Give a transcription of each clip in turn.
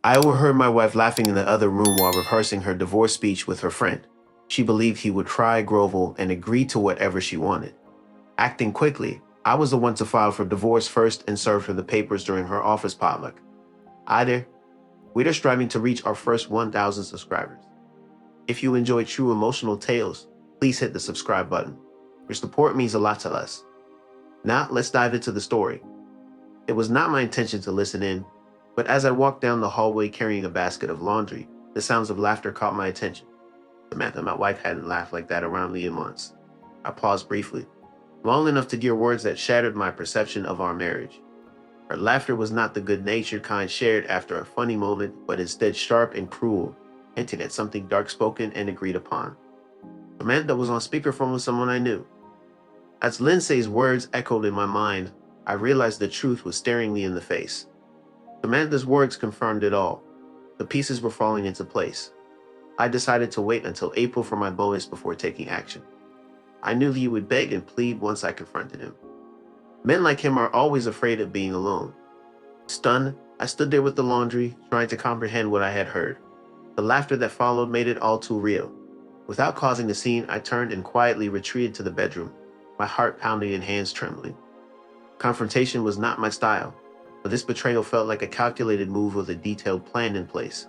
I overheard my wife laughing in the other room while rehearsing her divorce speech with her friend. She believed he would cry, grovel, and agree to whatever she wanted. Acting quickly, I was the one to file for divorce first and serve her the papers during her office potluck. Either, we're just striving to reach our first 1,000 subscribers. If you enjoy true emotional tales, please hit the subscribe button. Your support means a lot to us. Now, let's dive into the story. It was not my intention to listen in, but as I walked down the hallway carrying a basket of laundry, the sounds of laughter caught my attention. Samantha, my wife, hadn't laughed like that around me in months. I paused briefly, long enough to hear words that shattered my perception of our marriage. Her laughter was not the good-natured kind shared after a funny moment, but instead sharp and cruel, hinting at something dark-spoken and agreed upon. Samantha was on speakerphone with someone I knew. As Lindsay's words echoed in my mind, I realized the truth was staring me in the face. Samantha's words confirmed it all. The pieces were falling into place. I decided to wait until April for my bonus before taking action. I knew he would beg and plead once I confronted him. Men like him are always afraid of being alone. Stunned, I stood there with the laundry, trying to comprehend what I had heard. The laughter that followed made it all too real. Without causing a scene, I turned and quietly retreated to the bedroom, my heart pounding and hands trembling. Confrontation was not my style, but this betrayal felt like a calculated move with a detailed plan in place.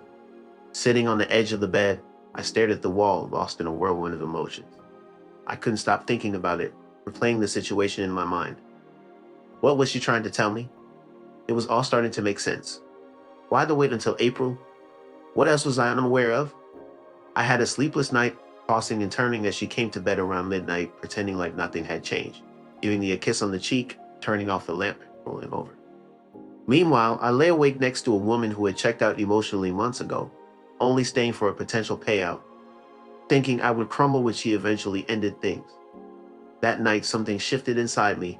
Sitting on the edge of the bed, I stared at the wall, lost in a whirlwind of emotions. I couldn't stop thinking about it, replaying the situation in my mind. What was she trying to tell me? It was all starting to make sense. Why the wait until April? What else was I unaware of? I had a sleepless night, tossing and turning as she came to bed around midnight, pretending like nothing had changed, giving me a kiss on the cheek, turning off the lamp, rolling over. Meanwhile, I lay awake next to a woman who had checked out emotionally months ago, only staying for a potential payout, thinking I would crumble when she eventually ended things. That night, something shifted inside me.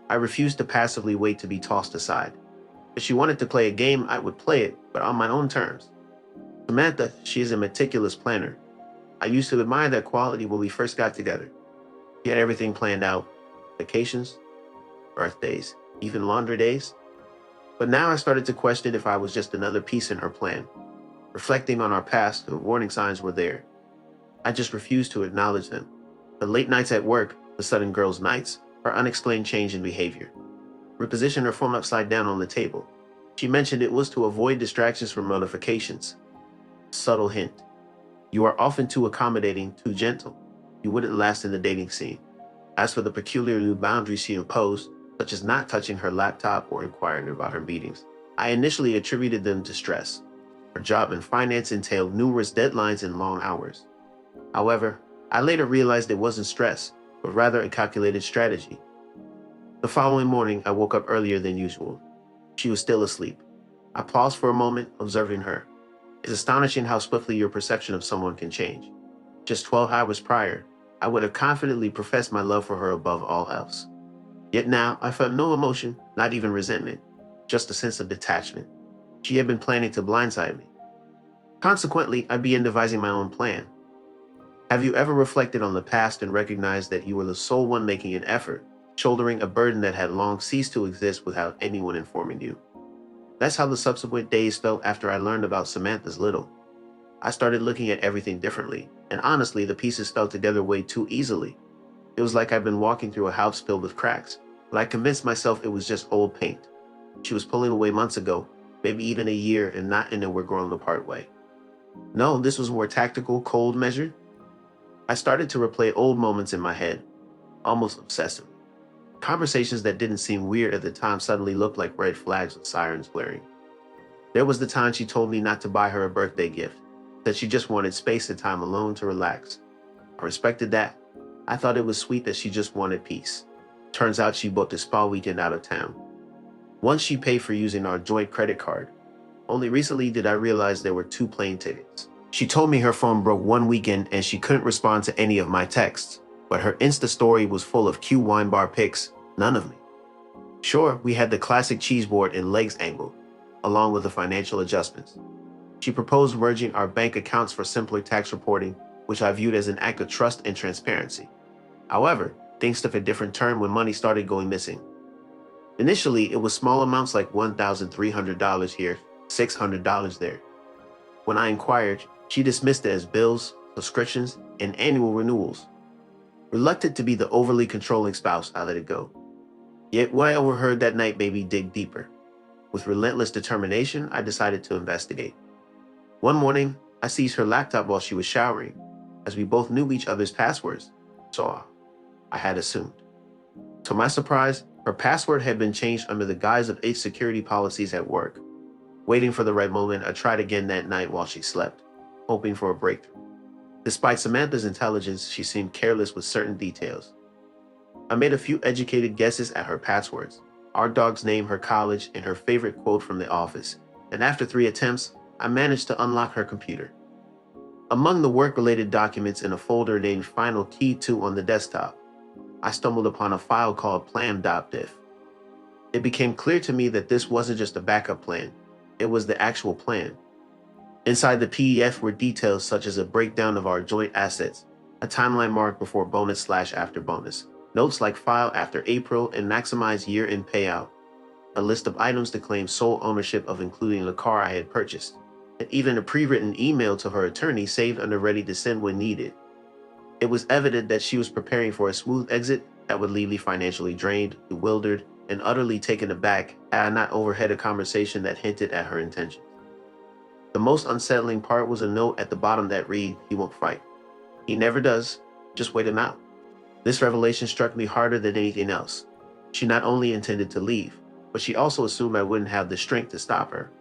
I refused to passively wait to be tossed aside. If she wanted to play a game, I would play it, but on my own terms. Samantha, she is a meticulous planner. I used to admire that quality when we first got together. She had everything planned out: vacations, birthdays, even laundry days. But now I started to question if I was just another piece in her plan. Reflecting on our past, the warning signs were there. I just refused to acknowledge them. The late nights at work, the sudden girls' nights, her unexplained change in behavior. Repositioned her phone upside down on the table. She mentioned it was to avoid distractions from notifications. Subtle hint. You are often too accommodating, too gentle. You wouldn't last in the dating scene. As for the peculiar new boundaries she imposed, such as not touching her laptop or inquiring about her meetings, I initially attributed them to stress. Her job in finance entailed numerous deadlines and long hours. However, I later realized it wasn't stress, but rather a calculated strategy. The following morning, I woke up earlier than usual. She was still asleep. I paused for a moment, observing her. It's astonishing how swiftly your perception of someone can change. Just 12 hours prior, I would have confidently professed my love for her above all else. Yet now, I felt no emotion, not even resentment, just a sense of detachment. She had been planning to blindside me. Consequently, I began devising my own plan. Have you ever reflected on the past and recognized that you were the sole one making an effort, shouldering a burden that had long ceased to exist without anyone informing you? That's how the subsequent days felt after I learned about Samantha's little. I started looking at everything differently, and honestly, the pieces fell together way too easily. It was like I'd been walking through a house filled with cracks, but I convinced myself it was just old paint. She was pulling away months ago, maybe even a year, and not in a we're growing apart way. No, this was more tactical, cold measured. I started to replay old moments in my head, almost obsessively. Conversations that didn't seem weird at the time suddenly looked like red flags with sirens blaring. There was the time she told me not to buy her a birthday gift, that she just wanted space and time alone to relax. I respected that. I thought it was sweet that she just wanted peace. Turns out she booked a spa weekend out of town. Once she paid for using our joint credit card. Only recently did I realize there were two plane tickets. She told me her phone broke one weekend and she couldn't respond to any of my texts, but her Insta story was full of cute wine bar pics, none of me. Sure, we had the classic cheese board and legs angle, along with the financial adjustments. She proposed merging our bank accounts for simpler tax reporting, which I viewed as an act of trust and transparency. However, things took a different turn when money started going missing. Initially, it was small amounts like $1,300 here $600 there. When I inquired, she dismissed it as bills, subscriptions, and annual renewals. Reluctant to be the overly controlling spouse, I let it go. Yet what I overheard that night made me dig deeper. With relentless determination, I decided to investigate. One morning, I seized her laptop while she was showering, as we both knew each other's passwords, so I had assumed. To my surprise, her password had been changed under the guise of its security policies at work. Waiting for the right moment, I tried again that night while she slept, hoping for a breakthrough. Despite Samantha's intelligence, she seemed careless with certain details. I made a few educated guesses at her passwords, our dog's name, her college, and her favorite quote from the office, and after 3 attempts, I managed to unlock her computer. Among the work-related documents in a folder named Final Key 2 on the desktop, I stumbled upon a file called plan.diff. It became clear to me that this wasn't just a backup plan, it was the actual plan. Inside the PDF were details such as a breakdown of our joint assets, a timeline marked before bonus/after bonus, notes like file after April and maximize year-end payout, a list of items to claim sole ownership of including the car I had purchased, and even a pre-written email to her attorney saved under ready to send when needed. It was evident that she was preparing for a smooth exit that would leave me financially drained, bewildered, and utterly taken aback had I not overheard a conversation that hinted at her intentions. The most unsettling part was a note at the bottom that read, "He won't fight. He never does. Just wait him out." This revelation struck me harder than anything else. She not only intended to leave, but she also assumed I wouldn't have the strength to stop her.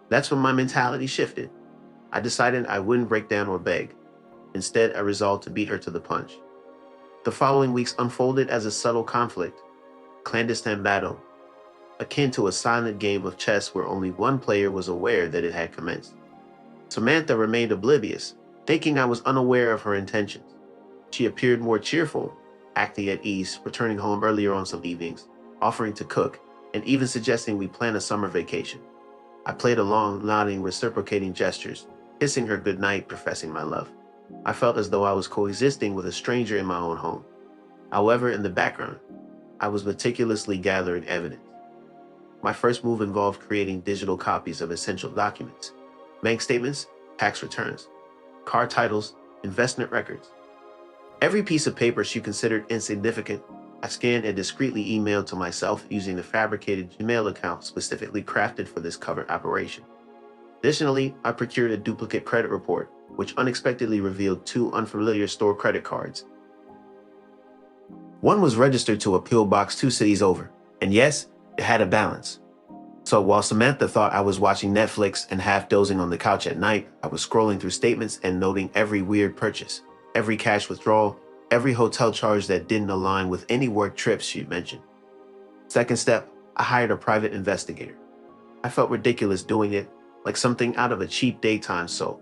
That's when my mentality shifted. I decided I wouldn't break down or beg. Instead, I resolved to beat her to the punch. The following weeks unfolded as a subtle conflict, clandestine battle, akin to a silent game of chess where only one player was aware that it had commenced. Samantha remained oblivious, thinking I was unaware of her intentions. She appeared more cheerful, acting at ease, returning home earlier on some evenings, offering to cook, and even suggesting we plan a summer vacation. I played along, nodding, reciprocating gestures, kissing her goodnight, professing my love. I felt as though I was coexisting with a stranger in my own home. However, in the background, I was meticulously gathering evidence. My first move involved creating digital copies of essential documents, bank statements, tax returns, car titles, investment records. Every piece of paper she considered insignificant, I scanned and discreetly emailed to myself using the fabricated Gmail account specifically crafted for this covert operation. Additionally, I procured a duplicate credit report, which unexpectedly revealed 2 unfamiliar store credit cards. One was registered to a P.O. box 2 cities over, and yes, it had a balance. So while Samantha thought I was watching Netflix and half dozing on the couch at night, I was scrolling through statements and noting every weird purchase, every cash withdrawal, every hotel charge that didn't align with any work trips she'd mentioned. Second step, I hired a private investigator. I felt ridiculous doing it, like something out of a cheap daytime soap,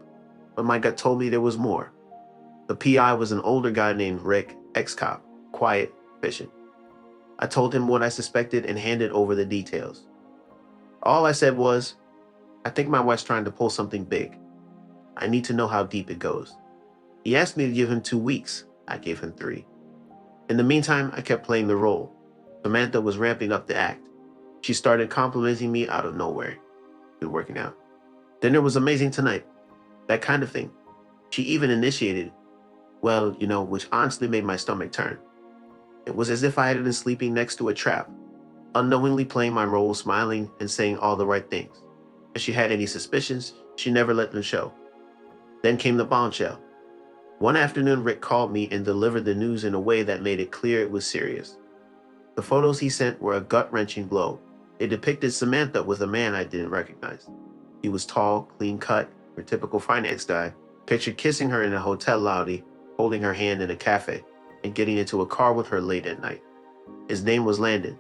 but my gut told me there was more. The PI was an older guy named Rick, ex-cop, quiet, efficient. I told him what I suspected and handed over the details. All I said was, "I think my wife's trying to pull something big. I need to know how deep it goes." He asked me to give him 2 weeks. I gave him 3. In the meantime, I kept playing the role. Samantha was ramping up the act. She started complimenting me out of nowhere. Been working out. Dinner was amazing tonight. That kind of thing. She even initiated, which honestly made my stomach turn. It was as if I had been sleeping next to a trap, unknowingly playing my role, smiling and saying all the right things. If she had any suspicions, she never let them show. Then came the bombshell. One afternoon, Rick called me and delivered the news in a way that made it clear it was serious. The photos he sent were a gut-wrenching blow. It depicted Samantha with a man I didn't recognize. He was tall, clean-cut, her typical finance guy, pictured kissing her in a hotel lobby, holding her hand in a cafe, and getting into a car with her late at night. His name was Landon.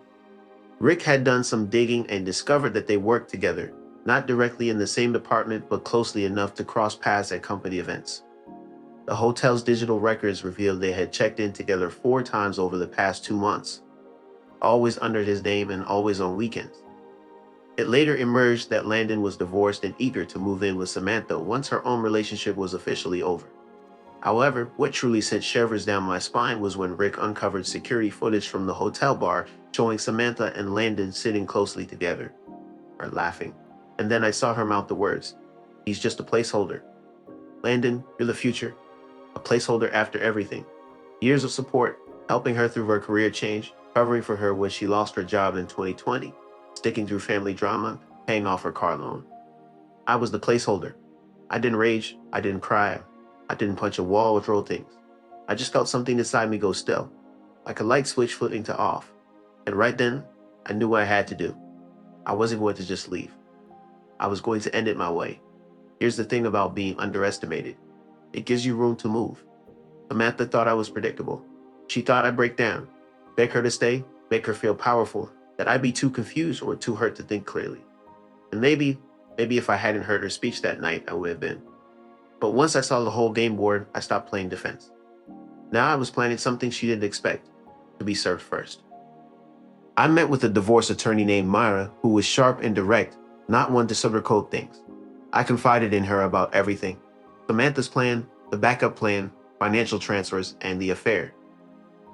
Rick had done some digging and discovered that they worked together, not directly in the same department, but closely enough to cross paths at company events. The hotel's digital records revealed they had checked in together 4 times over the past 2 months, always under his name and always on weekends. It later emerged that Landon was divorced and eager to move in with Samantha once her own relationship was officially over. However, what truly sent shivers down my spine was when Rick uncovered security footage from the hotel bar showing Samantha and Landon sitting closely together, or laughing. And then I saw her mouth the words, "He's just a placeholder. Landon, you're the future." A placeholder after everything. Years of support, helping her through her career change, covering for her when she lost her job in 2020, sticking through family drama, paying off her car loan. I was the placeholder. I didn't rage, I didn't cry, I didn't punch a wall or throw things. I just felt something inside me go still, like a light switch flipping to off. And right then, I knew what I had to do. I wasn't going to just leave. I was going to end it my way. Here's the thing about being underestimated. It gives you room to move. Samantha thought I was predictable. She thought I'd break down, beg her to stay, make her feel powerful, that I'd be too confused or too hurt to think clearly. And maybe if I hadn't heard her speech that night, I would have been. But once I saw the whole game board, I stopped playing defense. Now I was planning something she didn't expect, to be served first. I met with a divorce attorney named Myra, who was sharp and direct, not one to sugarcoat things. I confided in her about everything: Samantha's plan, the backup plan, financial transfers, and the affair.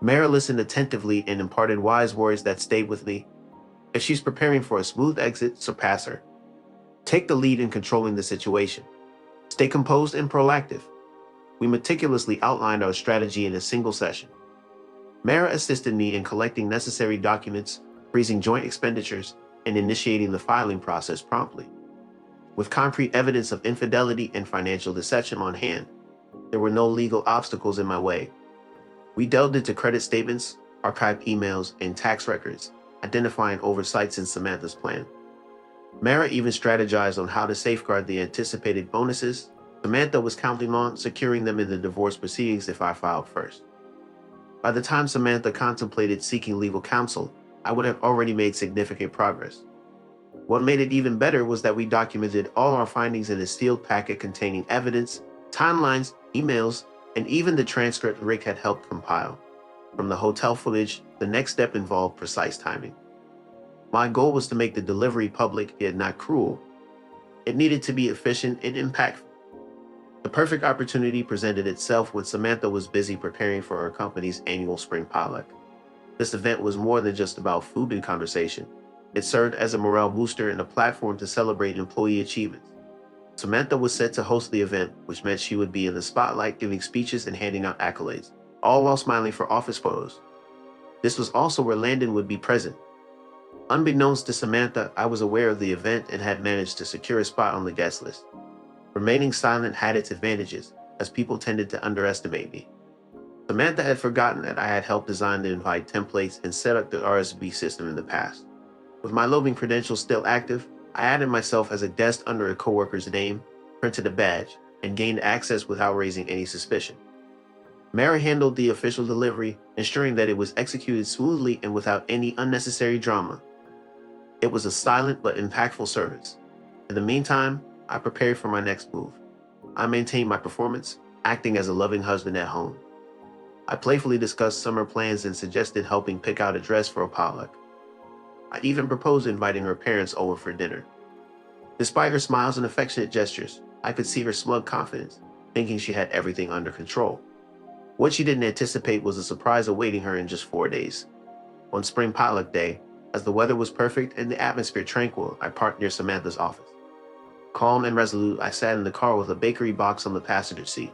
Myra listened attentively and imparted wise words that stayed with me. If she's preparing for a smooth exit, surpass her. Take the lead in controlling the situation. Stay composed and proactive. We meticulously outlined our strategy in a single session. Mara assisted me in collecting necessary documents, freezing joint expenditures, and initiating the filing process promptly. With concrete evidence of infidelity and financial deception on hand, there were no legal obstacles in my way. We delved into credit statements, archived emails, and tax records, identifying oversights in Samantha's plan. Mara even strategized on how to safeguard the anticipated bonuses. Samantha was counting on securing them in the divorce proceedings if I filed first. By the time Samantha contemplated seeking legal counsel, I would have already made significant progress. What made it even better was that we documented all our findings in a sealed packet containing evidence, timelines, emails, and even the transcript Rick had helped compile. From the hotel footage, the next step involved precise timing. My goal was to make the delivery public yet not cruel. It needed to be efficient and impactful. The perfect opportunity presented itself when Samantha was busy preparing for her company's annual spring potluck. This event was more than just about food and conversation. It served as a morale booster and a platform to celebrate employee achievements. Samantha was set to host the event, which meant she would be in the spotlight giving speeches and handing out accolades, all while smiling for office photos. This was also where Landon would be present. Unbeknownst to Samantha, I was aware of the event and had managed to secure a spot on the guest list. Remaining silent had its advantages, as people tended to underestimate me. Samantha had forgotten that I had helped design the invite templates and set up the RSVP system in the past. With my lobbying credentials still active, I added myself as a guest under a coworker's name, printed a badge, and gained access without raising any suspicion. Mara handled the official delivery, ensuring that it was executed smoothly and without any unnecessary drama. It was a silent but impactful service. In the meantime, I prepared for my next move. I maintained my performance, acting as a loving husband at home. I playfully discussed summer plans and suggested helping pick out a dress for a potluck. I even proposed inviting her parents over for dinner. Despite her smiles and affectionate gestures, I could see her smug confidence, thinking she had everything under control. What she didn't anticipate was a surprise awaiting her in just 4 days. On spring potluck day, as the weather was perfect and the atmosphere tranquil, I parked near Samantha's office. Calm and resolute, I sat in the car with a bakery box on the passenger seat.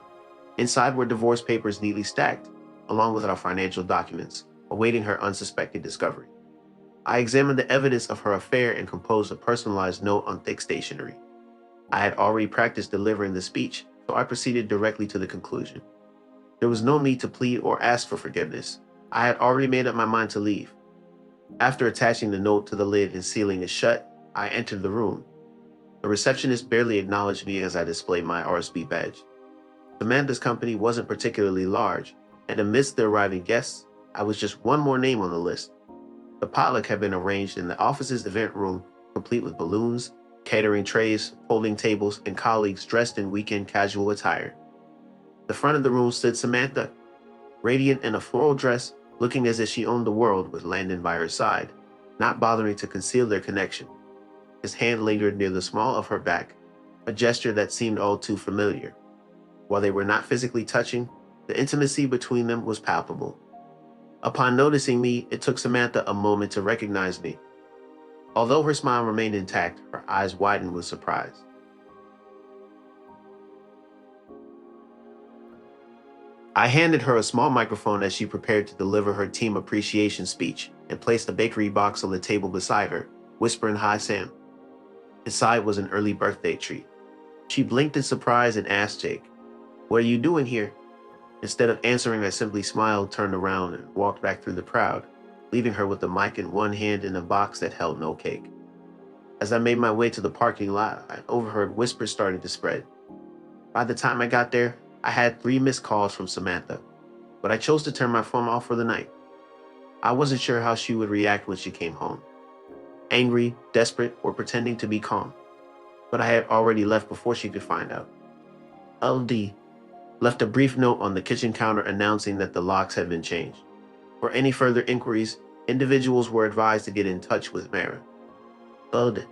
Inside were divorce papers neatly stacked, along with our financial documents, awaiting her unsuspected discovery. I examined the evidence of her affair and composed a personalized note on thick stationery. I had already practiced delivering the speech, so I proceeded directly to the conclusion. There was no need to plead or ask for forgiveness. I had already made up my mind to leave. After attaching the note to the lid and sealing it shut, I entered the room. The receptionist barely acknowledged me as I displayed my RSB badge. Amanda's company wasn't particularly large, and amidst the arriving guests, I was just one more name on the list. The potluck had been arranged in the office's event room, complete with balloons, catering trays, folding tables, and colleagues dressed in weekend casual attire. The front of the room stood Samantha, radiant in a floral dress, looking as if she owned the world with Landon by her side, not bothering to conceal their connection. His hand lingered near the small of her back, a gesture that seemed all too familiar. While they were not physically touching, the intimacy between them was palpable. Upon noticing me, it took Samantha a moment to recognize me. Although her smile remained intact, her eyes widened with surprise. I handed her a small microphone as she prepared to deliver her team appreciation speech and placed a bakery box on the table beside her, whispering, "Hi, Sam." Inside was an early birthday treat. She blinked in surprise and asked Jake, "What are you doing here?" Instead of answering, I simply smiled, turned around, and walked back through the crowd, leaving her with the mic in one hand and a box that held no cake. As I made my way to the parking lot, I overheard whispers starting to spread. By the time I got there, I had 3 missed calls from Samantha, but I chose to turn my phone off for the night. I wasn't sure how she would react when she came home, angry, desperate, or pretending to be calm, but I had already left before she could find out. LD left a brief note on the kitchen counter announcing that the locks had been changed. For any further inquiries, individuals were advised to get in touch with Mara. Bud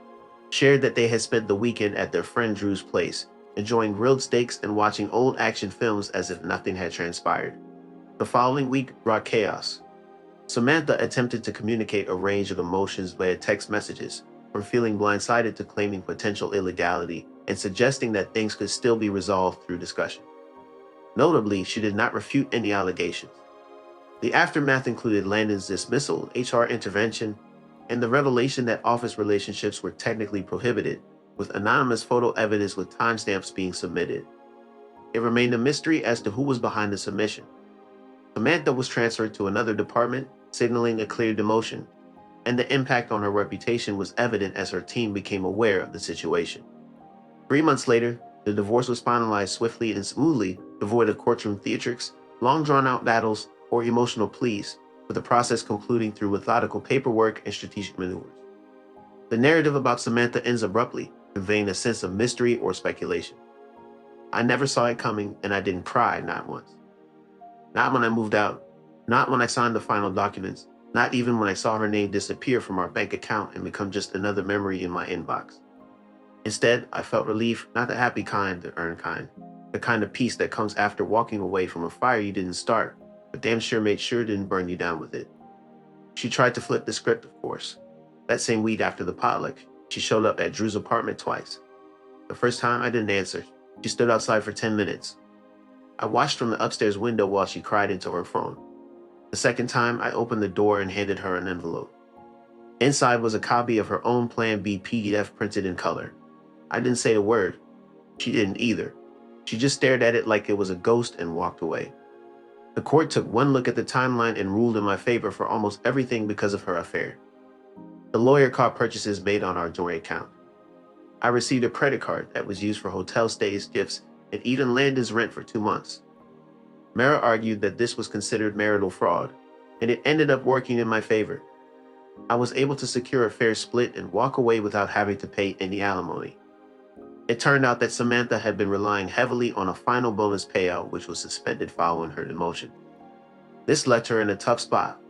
shared that they had spent the weekend at their friend Drew's place, enjoying grilled steaks and watching old action films as if nothing had transpired. The following week brought chaos. Samantha attempted to communicate a range of emotions via text messages, from feeling blindsided to claiming potential illegality and suggesting that things could still be resolved through discussion. Notably, she did not refute any allegations. The aftermath included Landon's dismissal, HR intervention, and the revelation that office relationships were technically prohibited, with anonymous photo evidence with timestamps being submitted. It remained a mystery as to who was behind the submission. Samantha was transferred to another department, signaling a clear demotion, and the impact on her reputation was evident as her team became aware of the situation. 3 months later, the divorce was finalized swiftly and smoothly, devoid of courtroom theatrics, long drawn-out battles, or emotional pleas, with the process concluding through methodical paperwork and strategic maneuvers. The narrative about Samantha ends abruptly, conveying a sense of mystery or speculation. I never saw it coming, and I didn't cry, not once. Not when I moved out, not when I signed the final documents, not even when I saw her name disappear from our bank account and become just another memory in my inbox. Instead, I felt relief, not the happy kind, the earned kind, the kind of peace that comes after walking away from a fire you didn't start, but damn sure made sure didn't burn you down with it. She tried to flip the script, of course. That same week after the potluck, she showed up at Drew's apartment twice. The first time, I didn't answer. She stood outside for 10 minutes. I watched from the upstairs window while she cried into her phone. The second time, I opened the door and handed her an envelope. Inside was a copy of her own Plan B PDF printed in color. I didn't say a word. She didn't either. She just stared at it like it was a ghost and walked away. The court took one look at the timeline and ruled in my favor for almost everything because of her affair. The lawyer caught purchases made on our joint account. I received a credit card that was used for hotel stays, gifts, and even Landon's rent for 2 months. Mara argued that this was considered marital fraud, and it ended up working in my favor. I was able to secure a fair split and walk away without having to pay any alimony. It turned out that Samantha had been relying heavily on a final bonus payout, which was suspended following her demotion. This left her in a tough spot,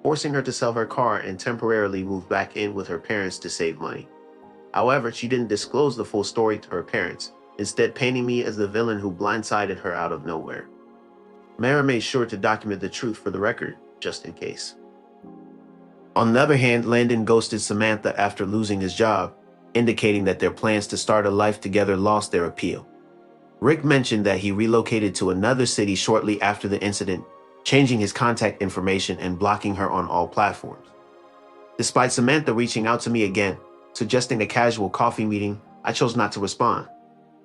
forcing her to sell her car and temporarily move back in with her parents to save money. However, she didn't disclose the full story to her parents, instead painting me as the villain who blindsided her out of nowhere. Mara made sure to document the truth for the record, just in case. On the other hand, Landon ghosted Samantha after losing his job, indicating that their plans to start a life together lost their appeal. Rick mentioned that he relocated to another city shortly after the incident, changing his contact information and blocking her on all platforms. Despite Samantha reaching out to me again, suggesting a casual coffee meeting, I chose not to respond.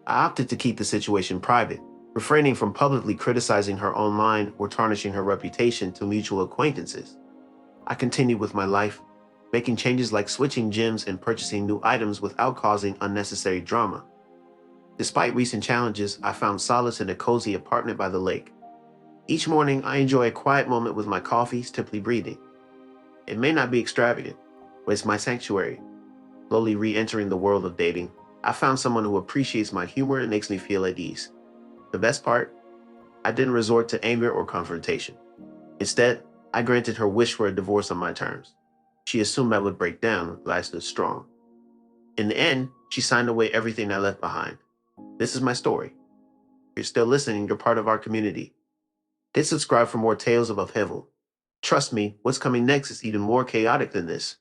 I opted to keep the situation private, refraining from publicly criticizing her online or tarnishing her reputation to mutual acquaintances. I continued with my life, making changes like switching gyms and purchasing new items without causing unnecessary drama. Despite recent challenges, I found solace in a cozy apartment by the lake. Each morning, I enjoy a quiet moment with my coffee, simply breathing. It may not be extravagant, but it's my sanctuary. Slowly re-entering the world of dating, I found someone who appreciates my humor and makes me feel at ease. The best part? I didn't resort to anger or confrontation. Instead, I granted her wish for a divorce on my terms. She assumed I would break down, but I stood strong. In the end, she signed away everything I left behind. This is my story. If you're still listening, you're part of our community. Hit subscribe for more tales of upheaval. Trust me, what's coming next is even more chaotic than this.